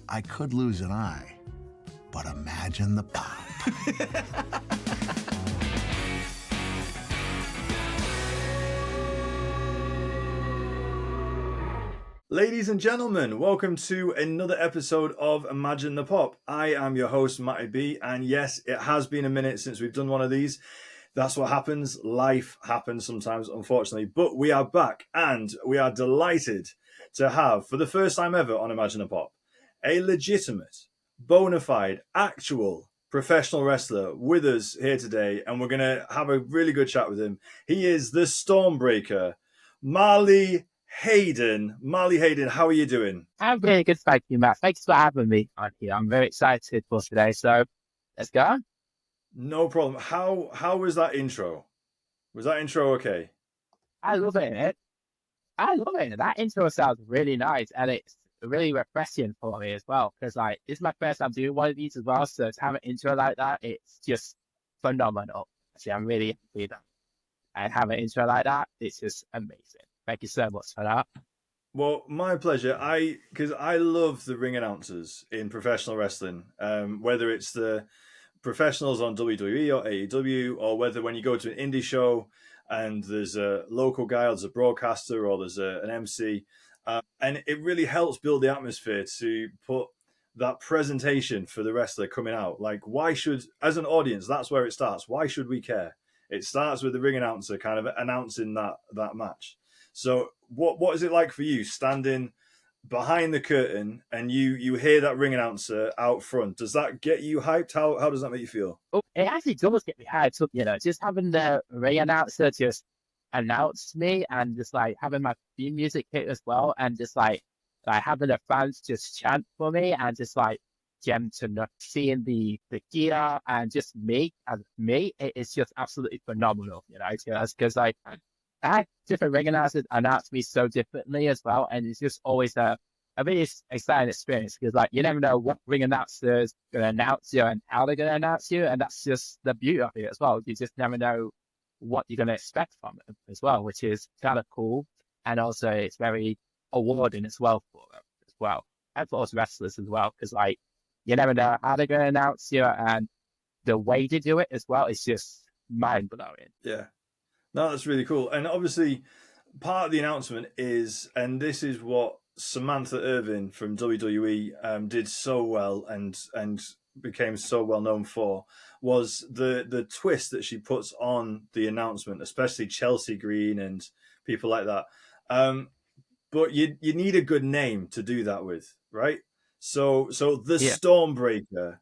I could lose an eye, but imagine the pop. Ladies and gentlemen, welcome to another episode of Imagine the Pop. I am your host, Matty B, and yes, it has been a minute since we've done one of these. That's what happens. Life happens sometimes, unfortunately. But we are back, and we are delighted to have, for the first time ever on Imagine the Pop, a legitimate, bona fide, actual professional wrestler with us here today, and we're going to have a really good chat with him. He is the Stormbreaker, Marley Hayden. Marley Hayden, how are you doing? I'm really good, thank you, Matt. Thanks for having me on here. I'm very excited for today, so let's go. No problem. How was that intro? Was that intro okay? I love it. I love it. That intro sounds really nice, and it's really refreshing for me as well, because like this is my first time doing one of these as well, so to have an intro like that, it's just phenomenal. Actually, I'm really happy that I have an intro like that. It's just amazing. Thank you so much for that. Well, my pleasure. Because I love the ring announcers in professional wrestling, whether it's the professionals on WWE or AEW, or whether when you go to an indie show and there's a local guy, or there's a broadcaster, or there's an MC, and it really helps build the atmosphere to put that presentation for the wrestler coming out. Like, why should, as an audience, that's where it starts. Why should we care? It starts with the ring announcer kind of announcing that match. So what is it like for you standing behind the curtain and you hear that ring announcer out front? Does that get you hyped? How does that make you feel? Oh, it actually does get me hyped up, just having the ring announcer just announce me and just like having my theme music hit as well, and just like having the fans just chant for me, and just like seeing the gear and just me as me, it's just absolutely phenomenal, because like I had different ring announcers announce me so differently as well, and it's just always a really exciting experience, because like you never know what ring announcer is going to announce you and how they're going to announce you, and that's just the beauty of it as well. You just never know what you're going to expect from them as well, which is kind of cool, and also it's very awarding as well for them as well, and for us wrestlers as well, because like you never know how they're going to announce you, and the way they do it as well is just mind blowing. Yeah. No, that's really cool. And obviously, part of the announcement is, and this is what Samantha Irvin from WWE did so well and became so well known for, was the twist that she puts on the announcement, especially Chelsea Green and people like that. But you need a good name to do that with, right? So the Stormbreaker.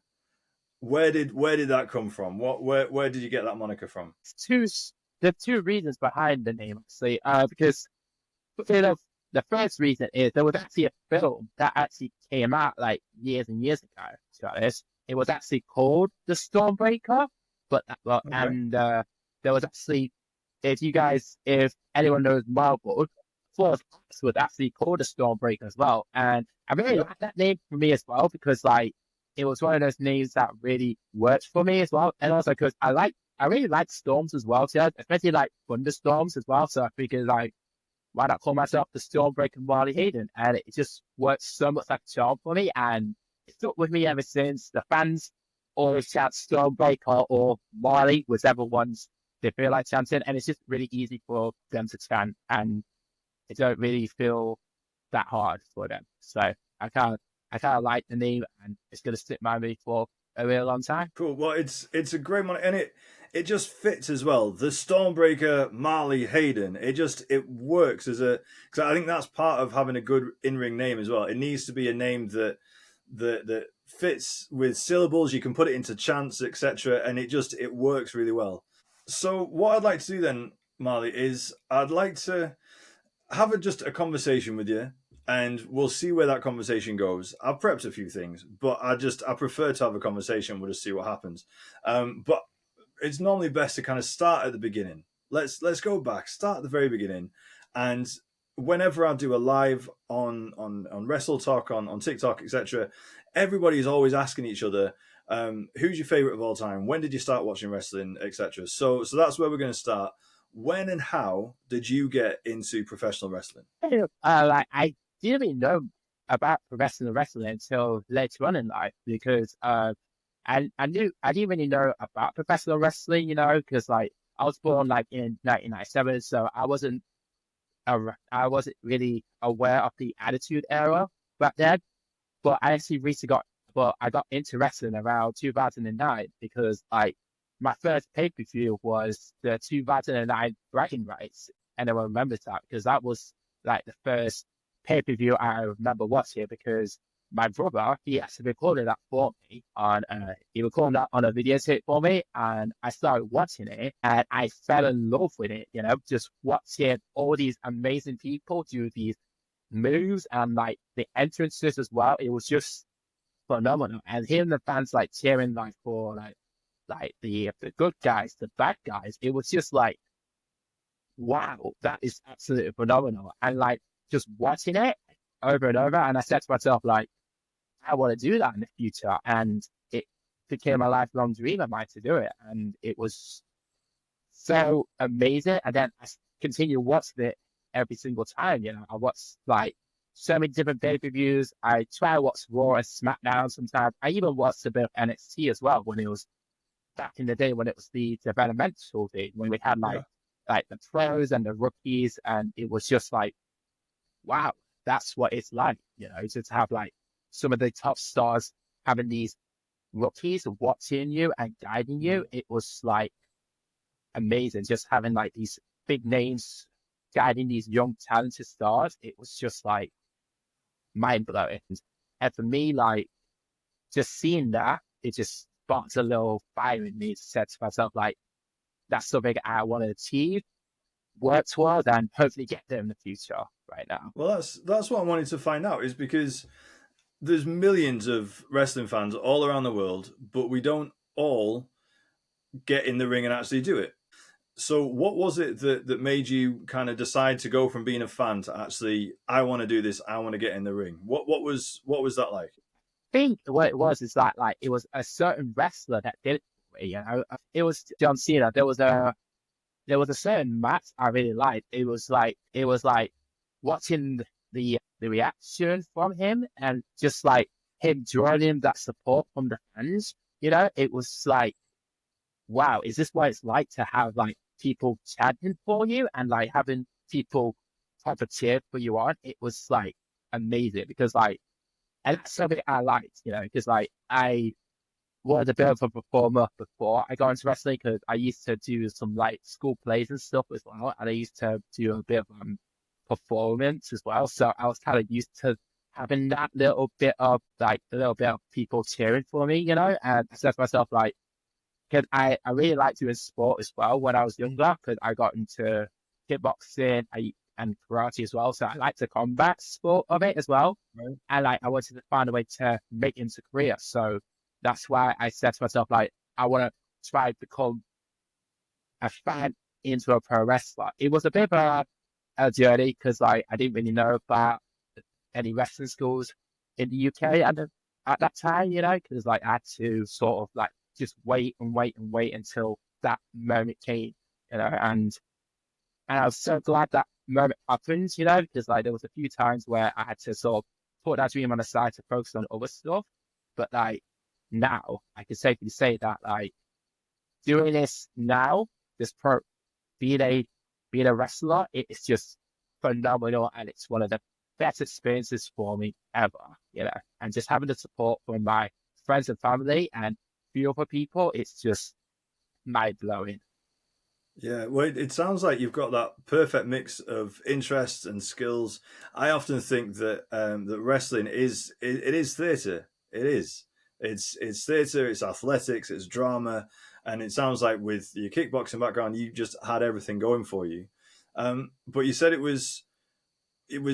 Where did that come from? Where did you get that moniker from? There are two reasons behind the name, actually. Because the first reason is there was actually a film that actually came out like years and years ago. To be honest, it was actually called The Stormbreaker, and there was actually, if anyone knows Marvel, Force was actually called The Stormbreaker as well, and I really like that name for me as well, because like it was one of those names that really worked for me as well, and also because I really like storms as well, too, especially like thunderstorms as well. So I figured, like, why not call myself the Stormbreaker Marley Hayden? And it just works so much like a charm for me, and it's stuck with me ever since. The fans always chant Stormbreaker or Marley, whichever ones they feel like chanting, and it's just really easy for them to chant, and it don't really feel that hard for them. So I kind of like the name, and it's gonna stick by me for a real long time. Cool. Well, it's a great one, and it just fits as well. The Stormbreaker Marley Hayden. It works as a, because I think that's part of having a good in-ring name as well. It needs to be a name that fits with syllables. You can put it into chants, etc., and it works really well. So what I'd like to do then, Marley, is I'd like to have just a conversation with you, and we'll see where that conversation goes. I've prepped a few things, but I prefer to have a conversation. We'll just see what happens. But it's normally best to kind of start at the beginning. Let's go back, start at the very beginning. And whenever I do a live on Wrestle Talk, on TikTok, etc., everybody's always asking each other, who's your favorite of all time? When did you start watching wrestling, etc.? So that's where we're going to start. When and how did you get into professional wrestling? Like I didn't even know about professional wrestling until later on in life because I didn't really know about professional wrestling, because like I was born like in 1997, so I wasn't really aware of the Attitude Era back then. But I got into wrestling around 2009 because like my first pay-per-view was the 2009 Bragging Rights, and I remember that because that was like the first pay-per-view I remember watching because my brother, he actually recorded that for me he recorded that on a videotape for me, and I started watching it, and I fell in love with it, just watching all these amazing people do these moves and like the entrances as well. It was just phenomenal. And hearing the fans like cheering like for like the good guys, the bad guys, it was just like, wow, that is absolutely phenomenal. And like just watching it over and over, and I said to myself like, I want to do that in the future, and it became a lifelong dream of mine to do it, and it was so amazing. And then I continue watching it every single time. I watch like so many different pay-per-views. I try to watch Raw and SmackDown sometimes. I even watched a bit of NXT as well when it was back in the day when it was the developmental thing, when we had like the pros and the rookies, and it was just like, wow, that's what it's like, to have like some of the top stars having these rookies watching you and guiding you. It was like amazing just having like these big names guiding these young talented stars. It was just like mind blowing. And for me, like just seeing that, it just sparked a little fire in me to say to myself, like, that's something I want to achieve, work towards, and hopefully get there in the future right now. Well, that's what I wanted to find out, is because there's millions of wrestling fans all around the world, but we don't all get in the ring and actually do it. So what was it that made you kind of decide to go from being a fan to actually, I want to do this, I want to get in the ring? What was that like? I think what it was is that like it was a certain wrestler that did it for me. It was John Cena. There was a certain match I really liked. It was like watching the reaction from him and just like him drawing that support from the fans. It was like, wow, is this what it's like to have like people chanting for you and like having people type of cheer for you on? It was like amazing because like, and that's something I liked, because like I was a bit of a performer before I got into wrestling because I used to do some like school plays and stuff as well, and I used to do a bit of performance as well. So I was kind of used to having that little bit of people cheering for me, and I said to myself like, because I really liked doing sport as well when I was younger, because I got into kickboxing and karate as well. So I like the combat sport of it as well. Right. And like I wanted to find a way to make it into career. So that's why I said to myself, like, I want to try to become a fan into a pro wrestler. It was a bit of a journey because like I didn't really know about any wrestling schools in the UK at that time, because like I had to sort of like just wait and wait and wait until that moment came, and I was so glad that moment happened, because like there was a few times where I had to sort of put that dream on the side to focus on other stuff. But like now, I can safely say that like doing this now, this pro being a wrestler, it is just phenomenal, and it's one of the best experiences for me ever, and just having the support from my friends and family and few other people, it's just mind blowing. Yeah, well, it sounds like you've got that perfect mix of interests and skills. I often think that that wrestling is theatre. It is. It's theatre. It's athletics. It's drama, and it sounds like with your kickboxing background, you just had everything going for you. But you said it was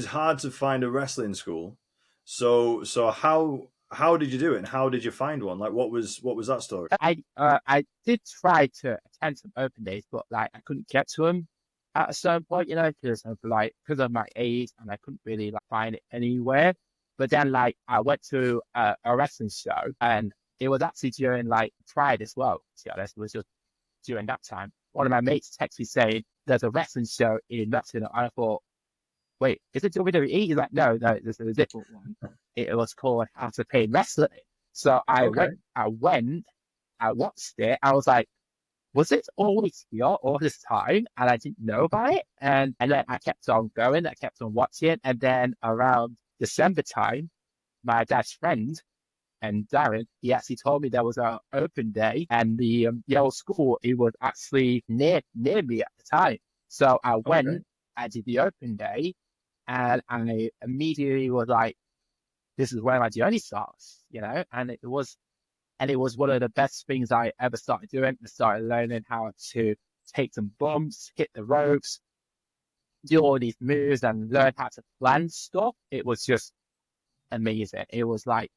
hard to find a wrestling school. So how did you do it, and how did you find one? Like, what was that story? I did try to attend some open days, but like I couldn't get to them at a certain point, because of my age, and I couldn't really like find it anywhere. But then like I went to a wrestling show, and it was actually during like Pride as well. To be honest, it was just during that time. One of my mates texted me saying there's a wrestling show in Nottingham, and I thought, wait, is it WWE? He's like, no, this is a different one. It was called House of Pain Wrestling. So I Okay. went, I watched it. I was like, was it always here all this time? And I didn't know about it. And then I kept on going, I kept on watching. And then around December time, my dad's friend and Darren, he actually told me there was an open day, and the old school, it was actually near me at the time. So I Okay. went, I did the open day, and I immediately was like, this is where my journey starts, and it was one of the best things I ever started doing. I started learning how to take some bumps, hit the ropes, do all these moves, and learn how to plan stuff. It was just amazing. It was like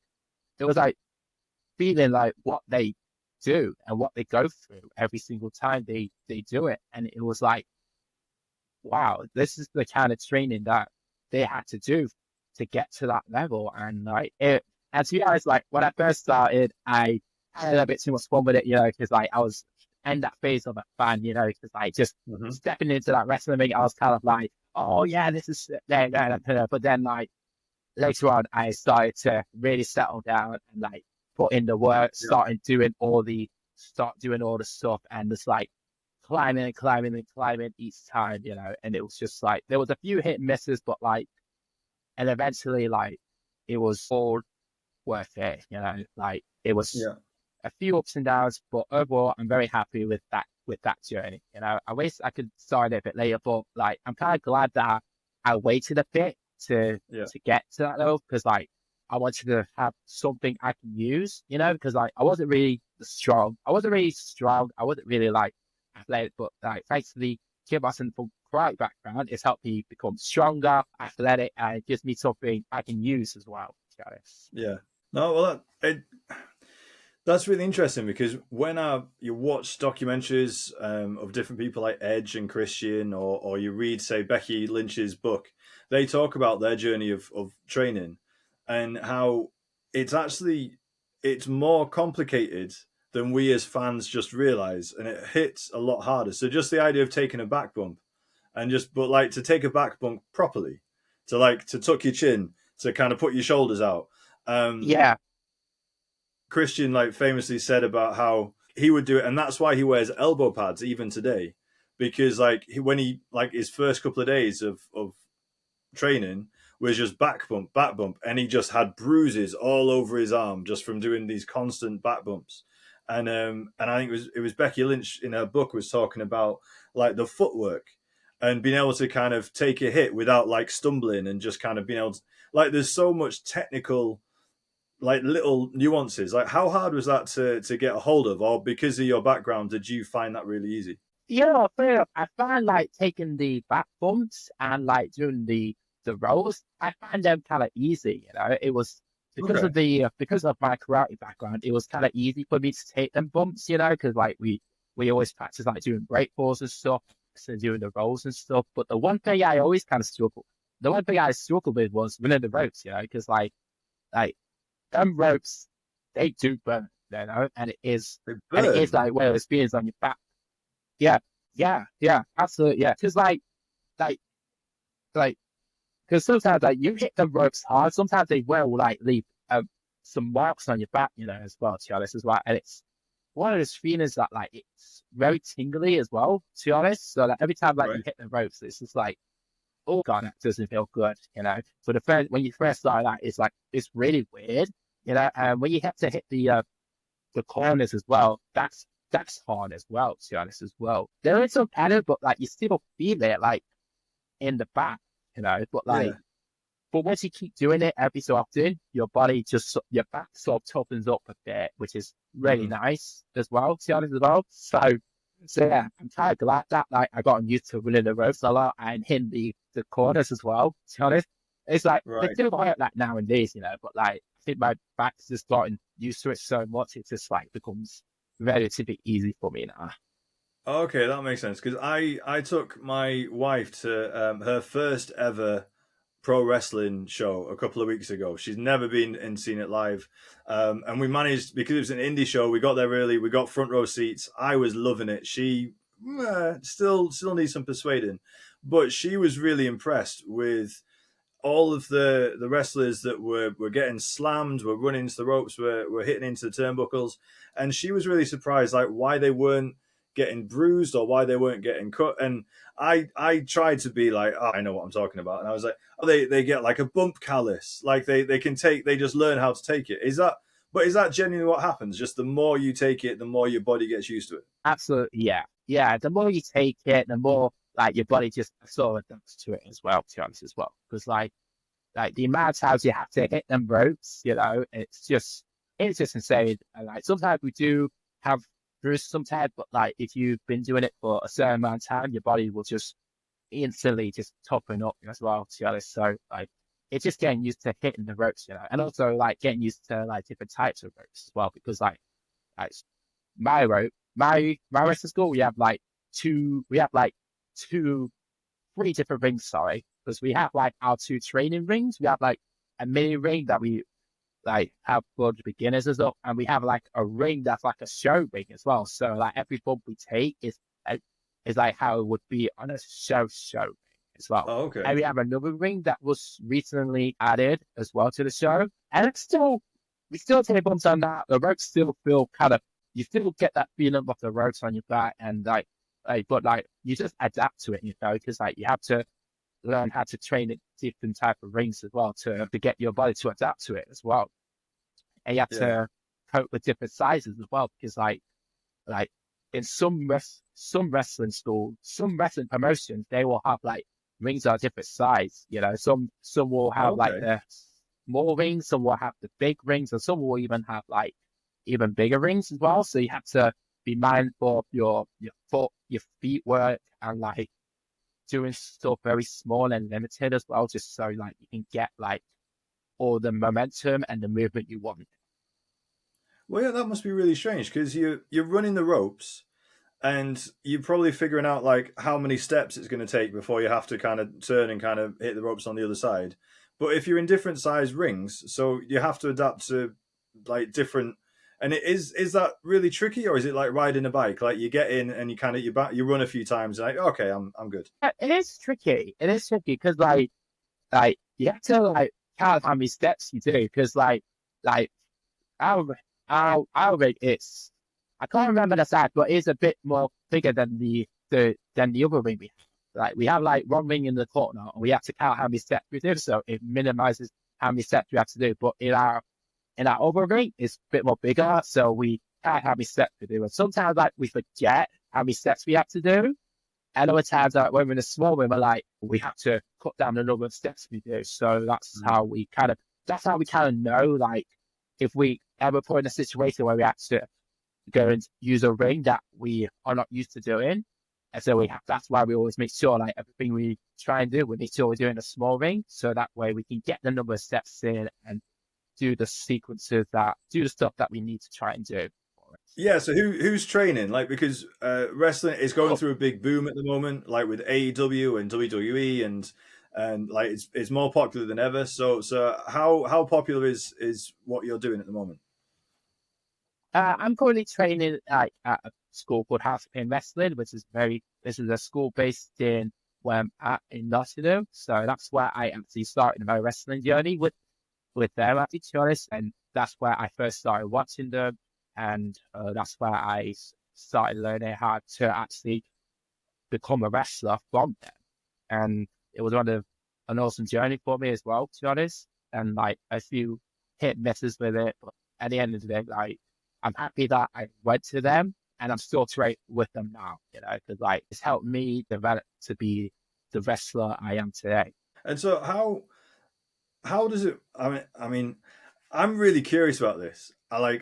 feeling like what they do and what they go through every single time they do it. And it was like, wow, this is the kind of training that they had to do to get to that level. And and to be honest, like when I first started, I had a bit too much fun with it, because like I was in that phase of a fan, because like just Mm-hmm. stepping into that wrestling ring, I was kind of like, oh yeah, this is there. But then like later on, I started to really settle down and like put in the work, Yeah. start doing all the stuff, and just like climbing and climbing and climbing each time, and it was just like there was a few hit and misses, but like, and eventually like it was all worth it, like it was Yeah. a few ups and downs, but overall I'm very happy with that journey. I wish I could start it a bit later, but like I'm kind of glad that I waited a bit to Yeah. get to that level, because like I wanted to have something I can use, because like I wasn't really strong. I wasn't really like athletic, but like thanks to the kickboxing from karate background, it's helped me become stronger, athletic, and it gives me something I can use as well. To be honest. Yeah. No, well, that's really interesting, because when you watch documentaries of different people like Edge and Christian, or you read, say, Becky Lynch's book, they talk about their journey of training, and how it's more complicated than we as fans just realize, and it hits a lot harder. So just the idea of taking a back bump, but like to take a back bump properly, to tuck your chin, to kind of put your shoulders out. Yeah, Christian like famously said about how he would do it, and that's why he wears elbow pads even today, because like when he like his first couple of days of training was just back bump, and he just had bruises all over his arm just from doing these constant back bumps. And I think it was Becky Lynch in her book was talking about like the footwork and being able to kind of take a hit without like stumbling, and just kind of being able to, like, there's so much technical like little nuances. Like how hard was that to get a hold of, or because of your background did you find that really easy? yeah, fair enough. I find like taking the back bumps and like doing the rolls, I find them kind of easy. It was Okay. because of my karate background, it was kind of easy for me to take them bumps. Because like we always practice like doing break balls and stuff, and doing the rolls and stuff. But the one thing I struggled with was running the ropes. Because like them ropes, they do burn. And They it is burn. like one of those feelings on your back. Yeah, yeah, absolutely, yeah. Because like, like, because sometimes like you hit the ropes hard, sometimes they will like leave some marks on your back, as well. To be honest, as well, and it's one of those feelings that like it's very tingly as well. To be honest, so that every time like Right. you hit the ropes, it's just like, oh god, that doesn't feel good. So when you first start that, it's like it's really weird. And when you have to hit the corners as well, that's hard as well, to be honest as well. There is some pattern, but like you still feel it like in the back, but Yeah. like but once you keep doing it every so often, your back sort of toughens up a bit, which is really Mm-hmm. nice as well, to be honest as well. So yeah, I'm kind of glad that like I got used to running the ropes a lot and hitting the corners as well, to be honest. It's like they Right. still hurt like nowadays, but like I think my back's just gotten used to it so much it just like becomes relatively easy for me now. Okay, that makes sense, because I took my wife to her first ever pro wrestling show a couple of weeks ago. She's never been and seen it live, and we managed, because it was an indie show. We got there early. We got front row seats. I was loving it. She still needs some persuading, but she was really impressed with all of the wrestlers that were getting slammed, were running into the ropes, were hitting into the turnbuckles, and she was really surprised, like why they weren't getting bruised or why they weren't getting cut. And I tried to be like, oh, I know what I'm talking about, and I was like, oh, they get like a bump callus, like they can take, they just learn how to take it. Is that genuinely what happens? Just the more you take it, the more your body gets used to it. Absolutely, yeah, yeah. The more you take it, the more like your body just sort of adapts to it as well. To be honest, as well, because like the amount of times you have to hit them ropes, it's just insane. And like sometimes we do have bruises sometimes, but like if you've been doing it for a certain amount of time, your body will just instantly just toughen up as well. To be honest, so like it's just getting used to hitting the ropes, and also like getting used to like different types of ropes as well, because like my rope, my wrestling school, we have like two, three different rings, sorry, because we have like our two training rings. We have like a mini ring that we like have for the beginners as well, and we have like a ring that's like a show ring as well. So like every bump we take is like how it would be on a show ring as well. Oh, okay. And we have another ring that was recently added as well to the show, and we still take bumps on that. The ropes still feel kind of, you still get that feeling of the ropes on your back, and but like you just adapt to it, because like you have to learn how to train it different type of rings as well to get your body to adapt to it as well. And you have to cope with different sizes as well, because like in some wrestling schools, some wrestling promotions, they will have like rings are different size. Some will have like the small rings, some will have the big rings, and some will even have like even bigger rings as well. So you have to be mindful of your feet work, and like doing stuff very small and limited as well, just so like you can get like all the momentum and the movement you want. Well, yeah, that must be really strange because you're running the ropes and you're probably figuring out like how many steps it's going to take before you have to kind of turn and kind of hit the ropes on the other side. But if you're in different size rings, so you have to adapt to like different. And is that really tricky, or is it like riding a bike? Like you get in and you kind of you run a few times, and like okay, I'm good. It is tricky. It is tricky because like you have to like count how many steps you do, because like our our rig, it's, I can't remember the size, but it's a bit more bigger than the other ring we have. Like we have like one ring in the corner, and we have to count how many steps we do, so it minimizes how many steps we have to do. But in our other ring, it's a bit more bigger, so we count how many steps we do. And sometimes like we forget how many steps we have to do. And other times, like when we're in a small room, we have to cut down the number of steps we do. So that's how we kind of know, like, if we ever put in a situation where we have to go and use a ring that we are not used to doing. And so that's why we always make sure, like, everything we try and do, we make sure we're doing a small ring. So that way we can get the number of steps in and do the sequences do the stuff that we need to try and do. Yeah, so who's training? Like, because wrestling is going through a big boom at the moment, like with AEW and WWE, and like it's more popular than ever. So how popular is what you're doing at the moment? I'm currently training at a school called House of Pain Wrestling, which is a school based in where I'm at in Nottingham. So that's where I actually started my wrestling journey with them, actually, to be honest. And that's where I first started watching them. And that's where I started learning how to actually become a wrestler from them. And it was an awesome journey for me as well, to be honest. And like a few hit misses with it, but at the end of the day, like I'm happy that I went to them, and I'm still training with them now, because like it's helped me develop to be the wrestler I am today. And so how does it? I mean, I'm really curious about this. I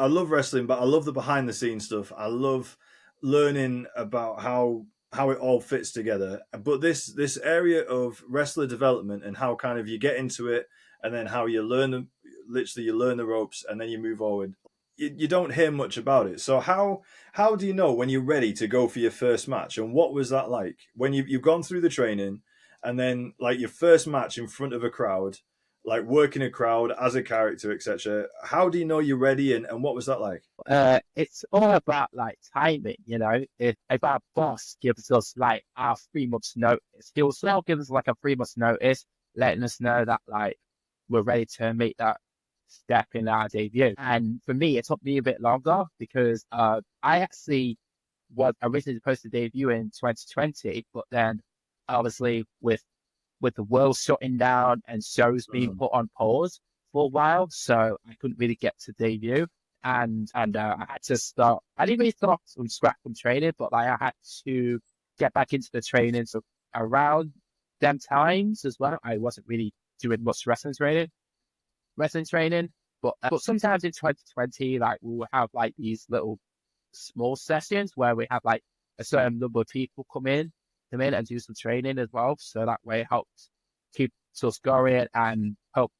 love wrestling, but I love the behind the scenes stuff. I love learning about how it all fits together. But this area of wrestler development and how kind of you get into it, and then how you learn the ropes, and then you move forward. You don't hear much about it. So how do you know when you're ready to go for your first match? And what was that like when you've gone through the training, and then like your first match in front of a crowd? like working a crowd as a character, etc. How do you know you're ready, and what was that like? It's all about like timing, you know. If our boss gives us like our 3 months notice, he'll still give us like a 3 months notice, letting us know that like we're ready to make that step in our debut. And for me, it took me a bit longer because I actually was originally supposed to debut in 2020, but then obviously with the world shutting down and shows being put on pause for a while, so I couldn't really get to debut. And I had to start. I didn't really start from scratch from training, but like I had to get back into the training. So around them times as well, I wasn't really doing much wrestling training. But sometimes in 2020, like we will have like these little small sessions where we have like a certain number of people come in and do some training as well. So that way it helps keep us going and help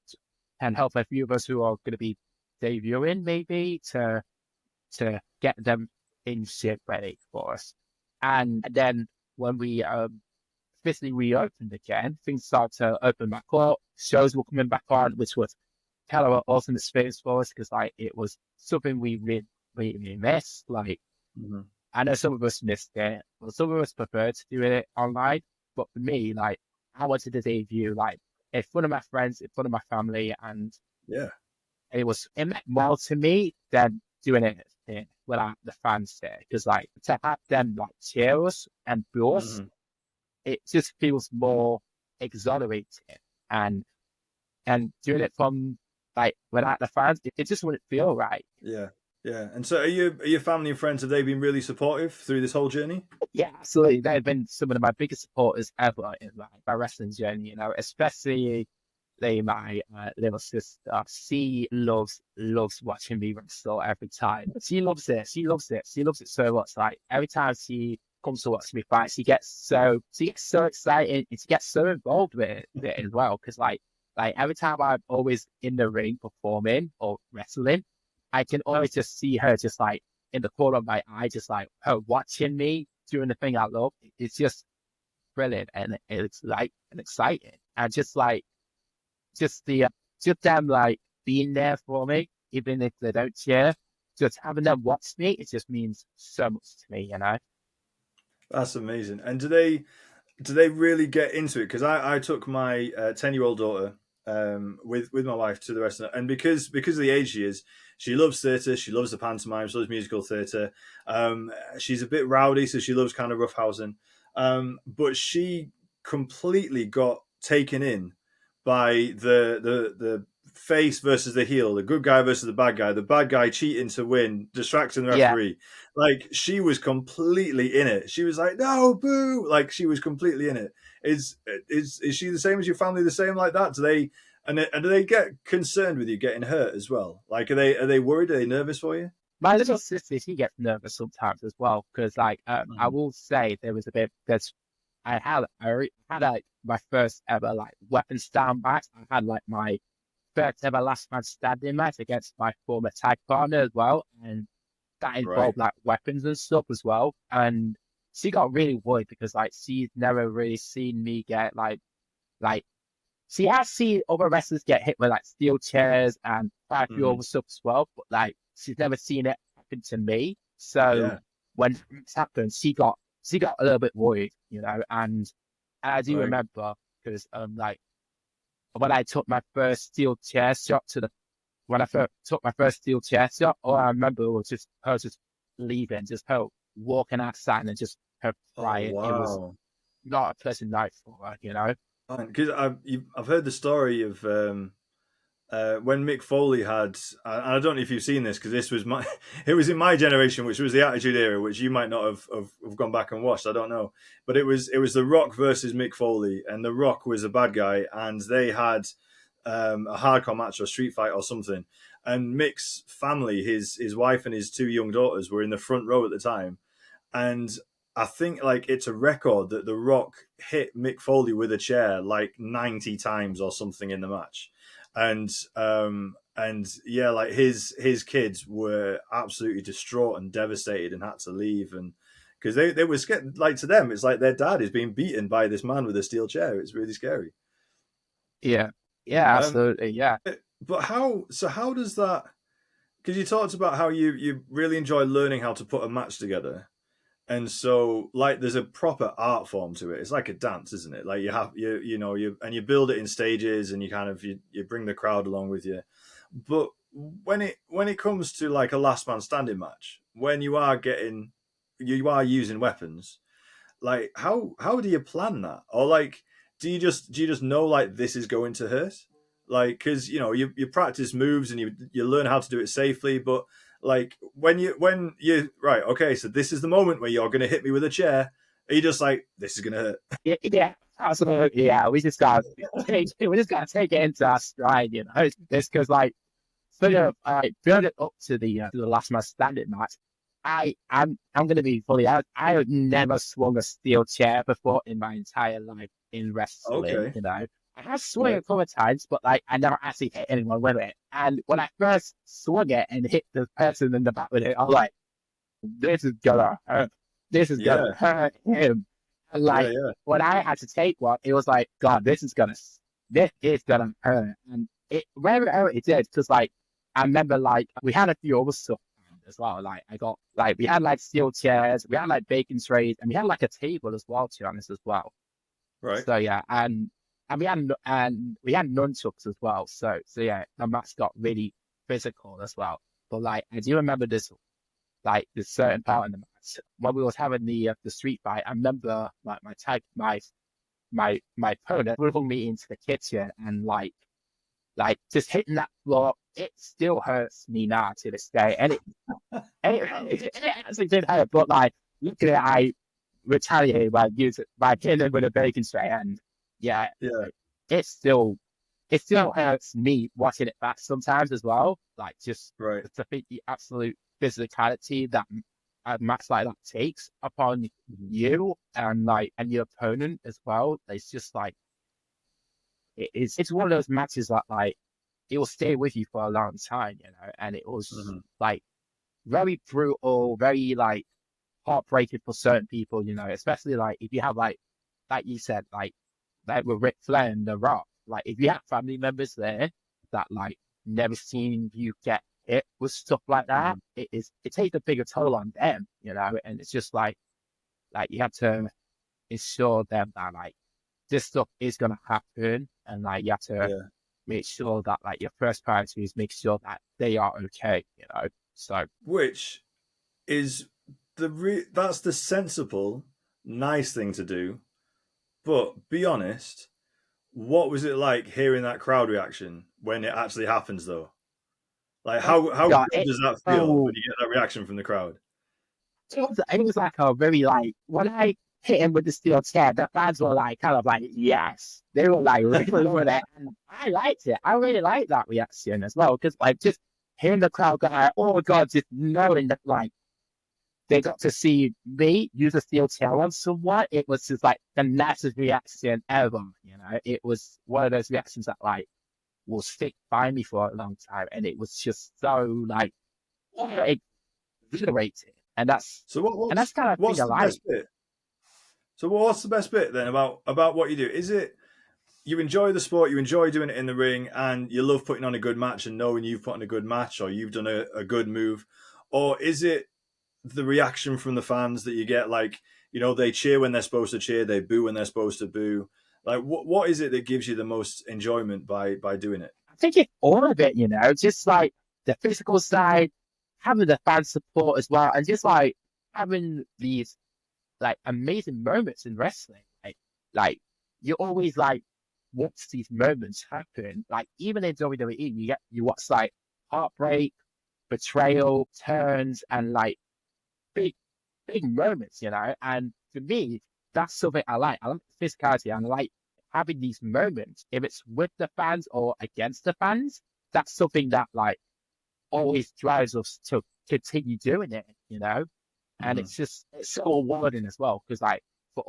a few of us who are going to be debuting maybe to get them in shape ready for us. And then when we officially reopened again, things started to open back up. Shows were coming back on, which was kind of an awesome experience for us because like it was something we really missed. Like I know some of us missed it, but some of us preferred to do it online. But for me, like I wanted to debut like in front of my friends, in front of my family, and Yeah. it meant more to me than doing it without the fans there. Because like to have them like cheer us and boo us, it just feels more exhilarating. And doing it from like without the fans, it just wouldn't feel right. Yeah. Yeah. And so are your family and friends, have they been really supportive through this whole journey? Yeah, absolutely. They've been some of my biggest supporters ever in my wrestling journey, you know, especially my little sister. She loves watching me wrestle every time. She loves it. She loves it. She loves it so much. Like every time she comes to watch me fight, she gets so excited and she gets so involved with it as well. Because like every time I'm always in the ring performing or wrestling, I can always just see her just like in the corner of my eye, just like her watching me doing the thing I love. It's just brilliant and it's like and exciting and just like just them like being there for me, even if they don't cheer. Just having them watch me, it just means so much to me, you know. That's amazing. And do they really get into it? Because I took my 10-year-old daughter with my wife to the restaurant, and because of the age she loves theatre, she loves the pantomime, she loves musical theatre. She's a bit rowdy, so she loves kind of roughhousing. But she completely got taken in by the face versus the heel, the good guy versus the bad guy cheating to win, distracting the Yeah, referee. Like she was completely in it. She was like, "No, boo!" Like she was completely in it. Is she the same as your family? The same like that? And do they get concerned with you getting hurt as well? Like are they worried? Are they nervous for you? my little sister, she gets nervous sometimes as well because like I will say there was a bit because I had like my first ever like weapon stand match. I had like my first ever last man standing match against my former tag partner as well, and that Right. involved like weapons and stuff as well. And she got really worried because like she's never really seen me get like she has seen other wrestlers get hit with like steel chairs and quite a few Mm-hmm. other stuff as well, but like she's never seen it happen to me. So Yeah. when it happened, she got a little bit worried, you know, and I do Right. remember because like when I took my first steel chair shot to the when I first took my first steel chair shot, all I remember was just her just leaving, just her walking outside and just her Oh crying. It was wow. not a pleasant night for her, you know? Because I've heard the story of when Mick Foley had, and I don't know if you've seen this because this was my, it was in my generation, which was the Attitude Era, which you might not have gone back and watched. I don't know, but it was The Rock versus Mick Foley, and The Rock was a bad guy, and they had a hardcore match or a street fight or something, and Mick's family, his wife and his two young daughters, were in the front row at the time, and I think like it's a record that The Rock hit Mick Foley with a chair like 90 times or something in the match. And yeah, like his kids were absolutely distraught and devastated and had to leave, and because they were scared, like to them it's like their dad is being beaten by this man with a steel chair. It's really scary. Yeah. Yeah, Um, absolutely. Yeah. but how does that? Because you talked about how you really enjoy learning how to put a match together. And so, like, there's a proper art form to it. It's like a dance, isn't it? Like you build it in stages, and you bring the crowd along with you. But when it comes to like a last man standing match, when you are using weapons, like how do you plan that? Or like do you just know like this is going to hurt? Like because you practice moves and you learn how to do it safely, but like when you right, okay, so this is the moment where you're gonna hit me with a chair, are you just like this is gonna hurt? Yeah, yeah, absolutely. Yeah, we just gotta take it into our stride, This because like sort of build it up to the last man standing match. I'm gonna be fully out. I have never swung a steel chair before in my entire life in wrestling. Okay, I have swung it right, a couple of times, but like I never actually hit anyone with it. And when I first swung it and hit the person in the back with it, I was like, this is gonna hurt. This is gonna yeah, hurt him. And yeah, like yeah, when I had to take one, it was like, God, this is gonna hurt. And it very it did because like I remember like we had a few other stuff as well. Like I got like we had like steel chairs, we had like bacon trays, and we had like a table as well, to be honest as well. right, So yeah, and we had nunchucks as well. So yeah, the match got really physical as well. But like I do remember this like this certain part in the match when we was having the street fight. I remember like my opponent pulled me into the kitchen and like just hitting that floor. It still hurts me now to this day, and it actually did hurt. But like looking at it, I retaliated by hitting him with a bacon tray, and yeah, yeah, like, it still hurts me watching it back sometimes as well. Like just right. to think the absolute physicality that a match like that takes upon Mhm. you and your opponent as well. It's just like it's one of those matches that like it will stay with you for a long time, and it was Mhm. like very brutal, very like heartbreaking for certain people, especially like if you have like you said, like with Ric Flair and The Rock, like if you have family members there that like never seen you get hit with stuff like that, Mhm. it takes a bigger toll on them, and it's just like you have to ensure them that like this stuff is gonna happen, and like you have to Yeah, make sure that like your first priority is make sure that they are okay. So which is that's the sensible, nice thing to do. But be honest, what was it like hearing that crowd reaction when it actually happens, though? Like, oh how God, good does that feel when oh you get that reaction from the crowd? it was like a very like when I hit him with the steel chair, the fans were like kind of like yes, they were like really over there, and I liked it. I really liked that reaction as well because like just hearing the crowd go, like, oh my God, just knowing that like they got to see me use a steel chair on someone. It was just like the nicest reaction ever. It was one of those reactions that like will stick by me for a long time, and it was just so like exhilarating, and that's So and that's kind of thing what's I the like. best bit? So what's the best bit then about what you do? Is it you enjoy the sport, you enjoy doing it in the ring, and you love putting on a good match and knowing you've put on a good match or you've done a good move, or is it the reaction from the fans that you get? Like they cheer when they're supposed to cheer, they boo when they're supposed to boo. Like what is it that gives you the most enjoyment by doing it? I think it's all of it, just like the physical side, having the fan support as well, and just like having these like amazing moments in wrestling. Like you always like watch these moments happen. Like even in WWE, you watch like heartbreak, betrayal, turns, and like big big moments, And for me, that's something I like. I like physicality and I like having these moments. If it's with the fans or against the fans, that's something that like always drives us to continue doing it. And Mm-hmm. it's so rewarding as well because for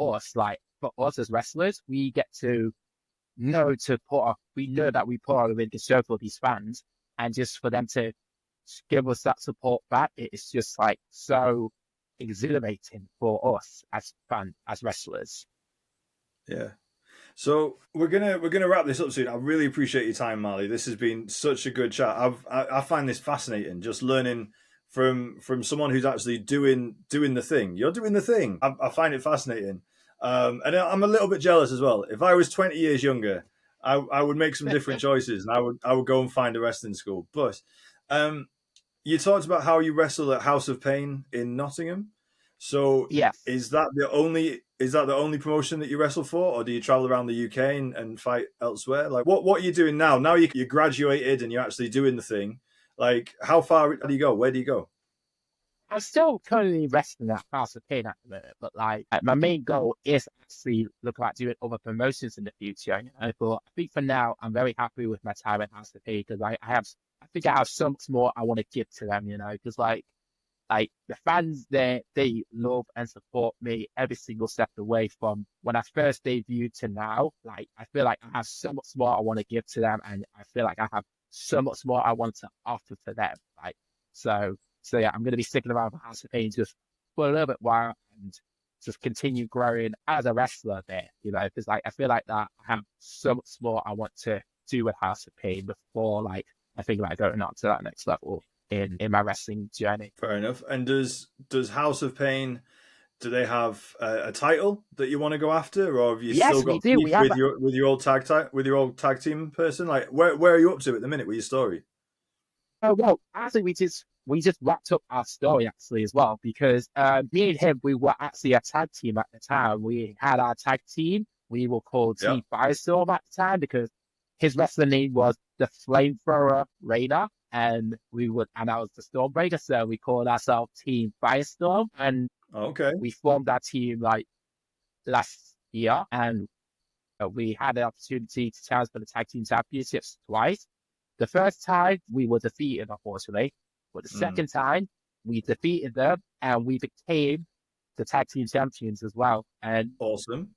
us as wrestlers, we get to we know that we put our in the show for these fans, and just for them to give us that support back, it's just like so exhilarating for us as wrestlers. Yeah. So we're gonna wrap this up soon. I really appreciate your time, Marley. This has been such a good chat. I find this fascinating, just learning from someone who's actually doing the thing. You're doing the thing. I find it fascinating, and I'm a little bit jealous as well. If I was 20 years younger, I would make some different choices, and I would go and find a wrestling school. But you talked about how you wrestle at House of Pain in Nottingham. So Yes. is that the only promotion that you wrestle for, or do you travel around the UK and fight elsewhere? Like what are you doing now? Now you graduated and you're actually doing the thing. Like how far do you go? Where do you go? I'm still currently wrestling at House of Pain at the moment, but like my main goal is actually look like doing other promotions in the future. You know? But I think for now, I'm very happy with my time at House of Pain because I think I have so much more I want to give to them. You know, because like the fans there, they love and support me every single step of the way from when I first debuted to now. Like I feel like I have so much more I want to give to them, and I feel like I have so much more I want to offer to them. Like so yeah, I'm going to be sticking around for House of Pain just for a little bit while and just continue growing as a wrestler there. You know, because like I feel like that I have so much more I want to do with House of Pain before like I think like going on to that next level in my wrestling journey. Fair enough. And does House of Pain, do they have a title that you want to go after, or have you still Yes, we got do. beef We have with your old tag team person? Like where are you up to at the minute with your story? Oh well, actually, we just wrapped up our story actually as well because me and him we were actually a tag team at the time. We had our tag team. We were called Yeah. Team Firestorm at the time because his wrestling name was the Flamethrower Raider, and I was the Stormbreaker, so we called ourselves Team Firestorm, and Okay. we formed that team like last year, and we had the opportunity to challenge for the tag team championships twice. The first time we were defeated, unfortunately, but the second time we defeated them and we became the tag team champions as well. And Awesome.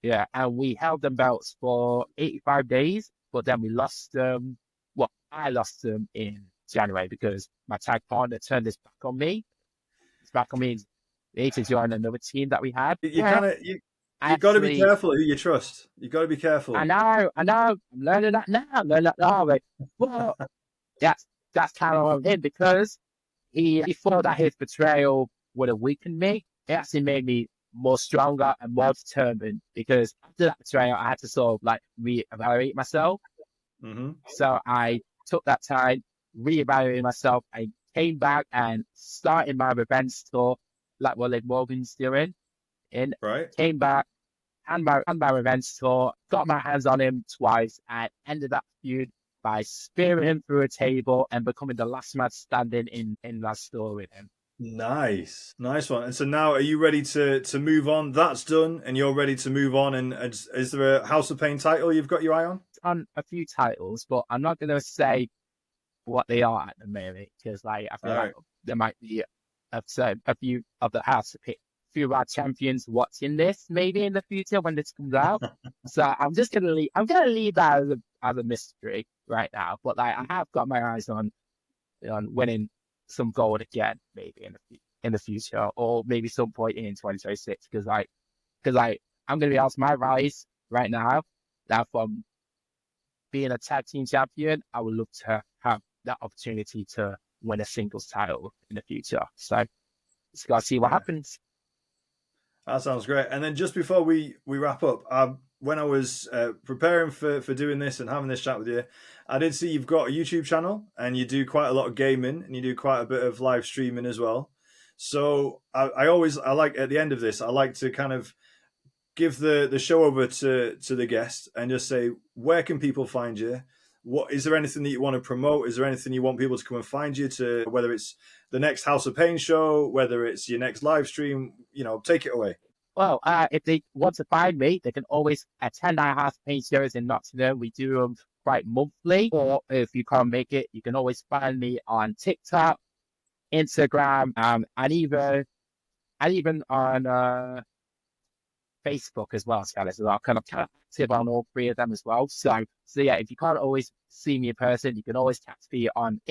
yeah, and we held them belts for 85 days, but then we lost them. Well, I lost them in January because my tag partner turned his back on me. His back on me. They need to join another team that we had. You kind of you got to be Actually, careful who you trust. You got to be careful. I know. I'm learning that now. I'm learning that now. Like, well, that's kind of what I'm in because he thought that his betrayal would have weakened me. It actually made me more stronger and more determined because after that betrayal, I had to sort of like reevaluate myself. Mm-hmm. So I took that time, reevaluated myself. I came back and started my revenge tour, like what Liv Morgan's doing. And Right. came back, had my revenge tour, got my hands on him twice, and ended that feud by spearing him through a table and becoming the last man standing in that store with him. Nice one. And so now, are you ready to move on? That's done, and you're ready to move on. And is there a House of Pain title you've got your eye on? On a few titles, but I'm not going to say what they are at the moment because like I feel All like right. there might be a few of the House of Pain, few of our champions watching this maybe in the future when this comes out. So I'm gonna leave that as a mystery right now. But like I have got my eyes on winning some gold again, maybe in the future, or maybe some point in 2026. Because I'm gonna be honest, my rise right now, that from being a tag team champion, I would love to have that opportunity to win a singles title in the future. So just gotta see what happens. That sounds great. And then just before we wrap up, when I was preparing for doing this and having this chat with you, I did see you've got a YouTube channel and you do quite a lot of gaming and you do quite a bit of live streaming as well. So I like at the end of this, I like to kind of give the show over to the guest and just say, where can people find you? What is there anything that you want to promote? Is there anything you want people to come and find you to, whether it's the next House of Pain show, whether it's your next live stream, take it away. Well, if they want to find me, they can always attend our House of Pain shows in Nottingham. We do them quite monthly. Or if you can't make it, you can always find me on TikTok, Instagram, and even on Facebook as well, Scott, as well. Kind of active on all three of them as well. So yeah, if you can't always see me in person, you can always catch me on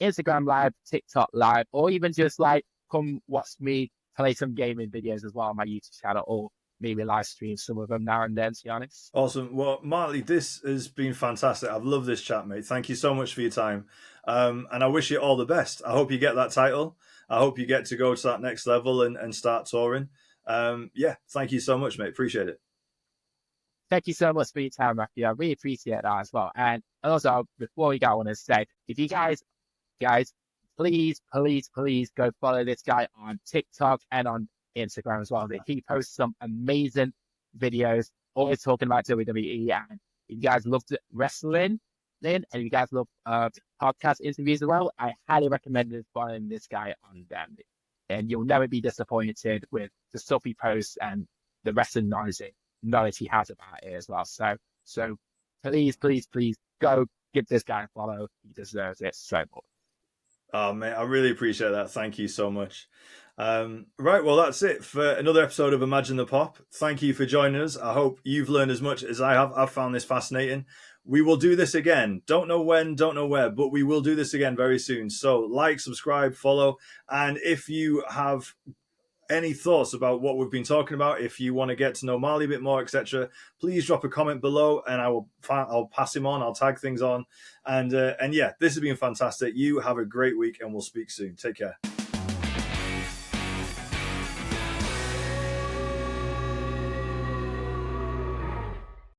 Instagram Live, TikTok Live, or even just like come watch me play some gaming videos as well on my YouTube channel, or maybe live stream some of them now and then, to be honest. Awesome. Well, Marley, this has been fantastic. I've loved this chat, mate. Thank you so much for your time. And I wish you all the best. I hope you get that title. I hope you get to go to that next level and start touring. Yeah, thank you so much, mate. Appreciate it. Thank you so much for your time, Matthew. I really appreciate that as well. And also, before we go, I want to say, if you guys, please go follow this guy on TikTok and on Instagram as well. He posts some amazing videos, always talking about WWE. And if you guys love wrestling, and if you guys love podcast interviews as well, I highly recommend following this guy on them. And you'll never be disappointed with the stuff he posts and the wrestling knowledge he has about it as well. So please go give this guy a follow. He deserves it so much. Oh, mate, I really appreciate that. Thank you so much. Right, well, that's it for another episode of Imagine the Pop. Thank you for joining us. I hope you've learned as much as I have. I've found this fascinating. We will do this again. Don't know when, don't know where, but we will do this again very soon. So like, subscribe, follow. And if you have any thoughts about what we've been talking about, if you want to get to know Marley a bit more, etc., please drop a comment below and I'll pass him on. I'll tag things on. And yeah, this has been fantastic. You have a great week and we'll speak soon. Take care.